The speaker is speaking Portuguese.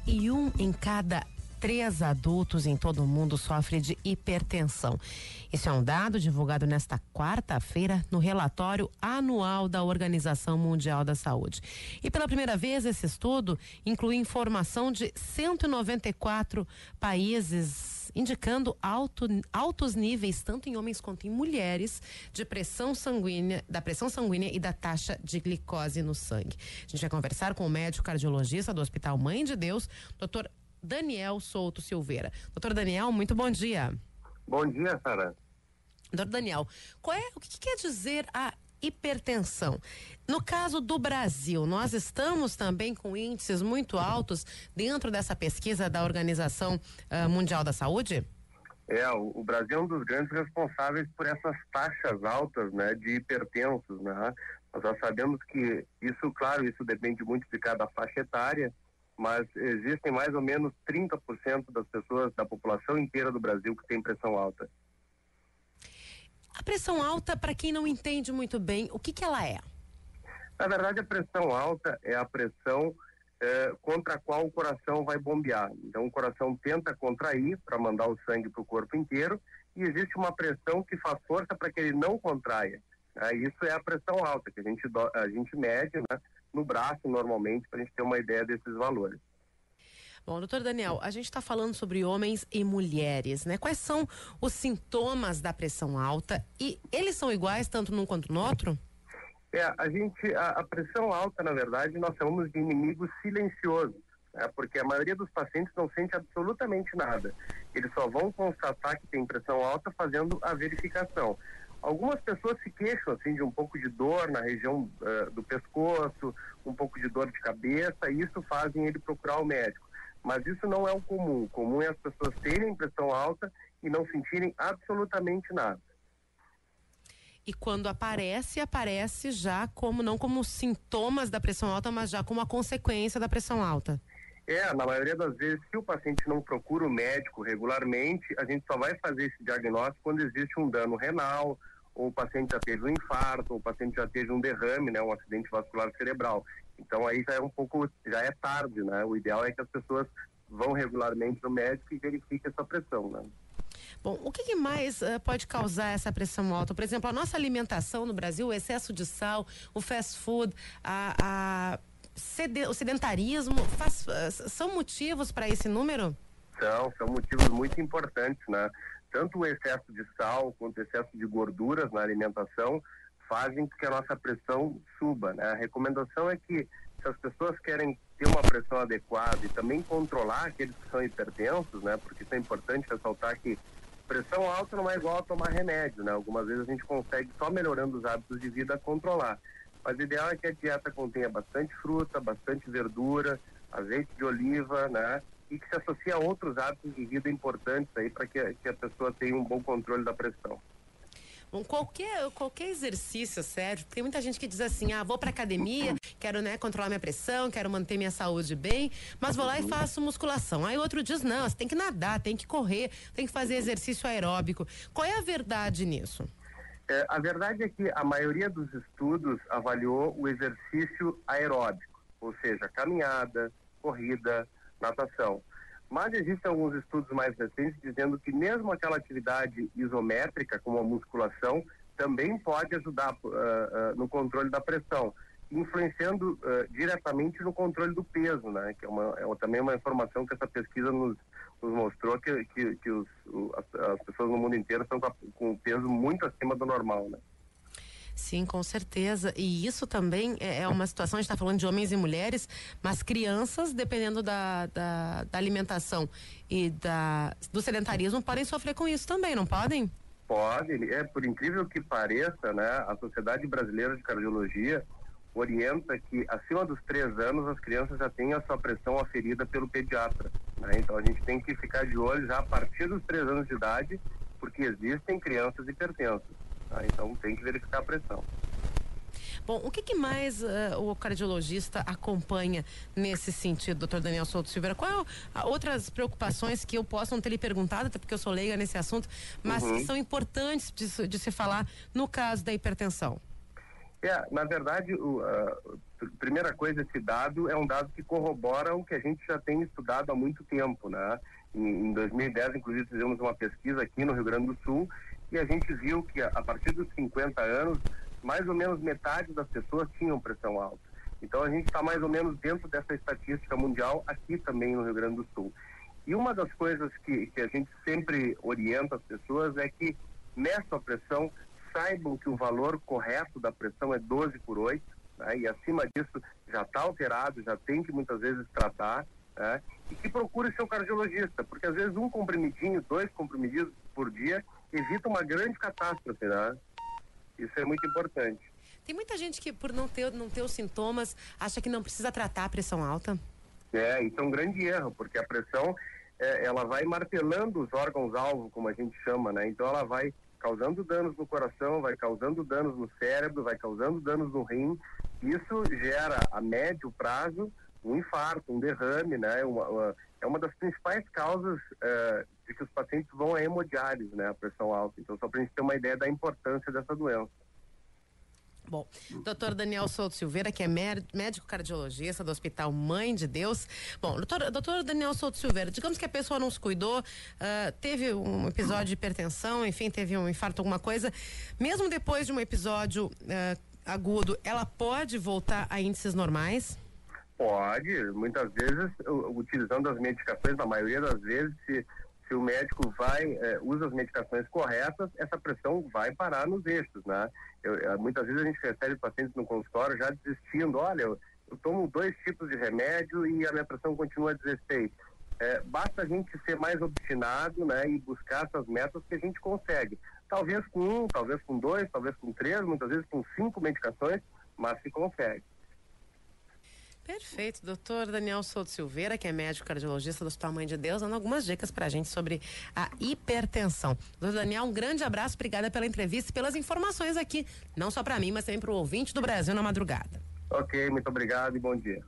e 1 em cada 3 adultos em todo o mundo sofre de hipertensão. Esse é um dado divulgado nesta quarta-feira no relatório anual da Organização Mundial da Saúde. E pela primeira vez esse estudo inclui informação de 194 países, indicando altos níveis, tanto em homens quanto em mulheres, de pressão sanguínea, da pressão sanguínea e da taxa de glicose no sangue. A gente vai conversar com o médico cardiologista do Hospital Mãe de Deus, Dr. Daniel Souto Silveira. Doutor Daniel, muito bom dia. Bom dia, Sara. Doutor Daniel, o que quer dizer a hipertensão? No caso do Brasil, nós estamos também com índices muito altos dentro dessa pesquisa da Organização Mundial da Saúde? O Brasil é um dos grandes responsáveis por essas taxas altas, né, de hipertensos, né? Nós já sabemos que isso depende muito de cada faixa etária, mas existem mais ou menos 30% das pessoas, da população inteira do Brasil, que tem pressão alta. A pressão alta, para quem não entende muito bem, o que ela é? Na verdade, a pressão alta é a pressão contra a qual o coração vai bombear. Então, o coração tenta contrair para mandar o sangue para o corpo inteiro, e existe uma pressão que faz força para que ele não contraia. Isso é a pressão alta, que a gente mede, né, no braço normalmente, para a gente ter uma ideia desses valores. Bom, doutor Daniel, a gente está falando sobre homens e mulheres, né? Quais são os sintomas da pressão alta e eles são iguais tanto num quanto no outro? A pressão alta, na verdade, nós chamamos de inimigo silencioso, né? Porque a maioria dos pacientes não sente absolutamente nada. Eles só vão constatar que tem pressão alta fazendo a verificação. Algumas pessoas se queixam assim de um pouco de dor na região do pescoço, um pouco de dor de cabeça, e isso fazem ele procurar o médico. Mas isso não é o comum. O comum é as pessoas terem pressão alta e não sentirem absolutamente nada. E quando aparece já não como sintomas da pressão alta, mas já como a consequência da pressão alta. Na maioria das vezes, se o paciente não procura o médico regularmente, a gente só vai fazer esse diagnóstico quando existe um dano renal, ou o paciente já teve um infarto, ou o paciente já teve um derrame, né, um acidente vascular cerebral. Então aí já é tarde, né? O ideal é que as pessoas vão regularmente no médico e verifiquem essa pressão, né? Bom, o que mais pode causar essa pressão alta? Por exemplo, a nossa alimentação no Brasil, o excesso de sal, o fast food, o sedentarismo, são motivos para esse número? São motivos muito importantes, né? Tanto o excesso de sal quanto o excesso de gorduras na alimentação fazem com que a nossa pressão suba, né? A recomendação é que, se as pessoas querem ter uma pressão adequada e também controlar aqueles que são hipertensos, né? Porque isso é importante ressaltar que pressão alta não é igual a tomar remédio, né? Algumas vezes a gente consegue, só melhorando os hábitos de vida, controlar. Mas o ideal é que a dieta contenha bastante fruta, bastante verdura, azeite de oliva, né? E que se associe a outros hábitos de vida importantes aí para que a pessoa tenha um bom controle da pressão. Bom, qualquer exercício, sério, tem muita gente que diz assim, vou pra academia, quero, né, controlar minha pressão, quero manter minha saúde bem, mas vou lá e faço musculação. Aí outro diz, não, você tem que nadar, tem que correr, tem que fazer exercício aeróbico. Qual é a verdade nisso? A verdade é que a maioria dos estudos avaliou o exercício aeróbico, ou seja, caminhada, corrida, natação. Mas existem alguns estudos mais recentes dizendo que mesmo aquela atividade isométrica, como a musculação, também pode ajudar no controle da pressão, influenciando diretamente no controle do peso, né? Que também uma informação que essa pesquisa nos mostrou que as pessoas no mundo inteiro estão com peso muito acima do normal, né? Sim, com certeza. E isso também é uma situação, a gente está falando de homens e mulheres, mas crianças, dependendo da alimentação e do sedentarismo, podem sofrer com isso também, não podem? Pode, por incrível que pareça, né? A Sociedade Brasileira de Cardiologia orienta que acima dos 3 anos as crianças já têm a sua pressão aferida pelo pediatra, né? Então a gente tem que ficar de olho já a partir dos 3 anos de idade, porque existem crianças hipertensas. Então tem que verificar a pressão. Bom, o que mais o cardiologista acompanha nesse sentido, doutor Daniel Souto Silveira? Qual outras preocupações que eu posso não ter lhe perguntado, até porque eu sou leiga nesse assunto, mas que são importantes de se falar no caso da hipertensão? Na verdade, a primeira coisa, esse dado é um dado que corrobora o que a gente já tem estudado há muito tempo, né? Em 2010, inclusive, fizemos uma pesquisa aqui no Rio Grande do Sul e a gente viu que a partir dos 50 anos, mais ou menos metade das pessoas tinham pressão alta. Então, a gente está mais ou menos dentro dessa estatística mundial aqui também no Rio Grande do Sul. E uma das coisas que a gente sempre orienta as pessoas é que, nessa pressão, saibam que o valor correto da pressão é 12/8, né? E acima disso já está alterado, já tem que muitas vezes tratar, né? E que procure seu cardiologista, porque às vezes um comprimidinho, 2 comprimidos por dia evita uma grande catástrofe, né? Isso é muito importante. Tem muita gente que, por não ter os sintomas, acha que não precisa tratar a pressão alta. Isso é um grande erro, porque a pressão, ela vai martelando os órgãos-alvo, como a gente chama, né? Então ela vai causando danos no coração, vai causando danos no cérebro, vai causando danos no rim. Isso gera, a médio prazo, um infarto, um derrame, né? É uma das principais causas de que os pacientes vão a hemodiálise, né? A pressão alta. Então, só para a gente ter uma ideia da importância dessa doença. Bom, doutor Daniel Souto Silveira, que é médico cardiologista do Hospital Mãe de Deus. Bom, doutor Daniel Souto Silveira, digamos que a pessoa não se cuidou, teve um episódio de hipertensão, enfim, teve um infarto, alguma coisa. Mesmo depois de um episódio agudo, ela pode voltar a índices normais? Pode, muitas vezes, utilizando as medicações, na maioria das vezes, se o médico usa as medicações corretas, essa pressão vai parar nos eixos, né? Muitas vezes a gente recebe pacientes no consultório já desistindo, olha, eu tomo 2 tipos de remédio e a minha pressão continua 16. Basta a gente ser mais obstinado, né? E buscar essas metas que a gente consegue. Talvez com 1, talvez com 2, talvez com 3, muitas vezes com 5 medicações, mas se consegue. Perfeito, doutor Daniel Souto Silveira, que é médico cardiologista do Hospital Mãe de Deus, dando algumas dicas pra gente sobre a hipertensão. Doutor Daniel, um grande abraço, obrigada pela entrevista e pelas informações aqui, não só para mim, mas também para o ouvinte do Brasil na madrugada. Ok, muito obrigado e bom dia.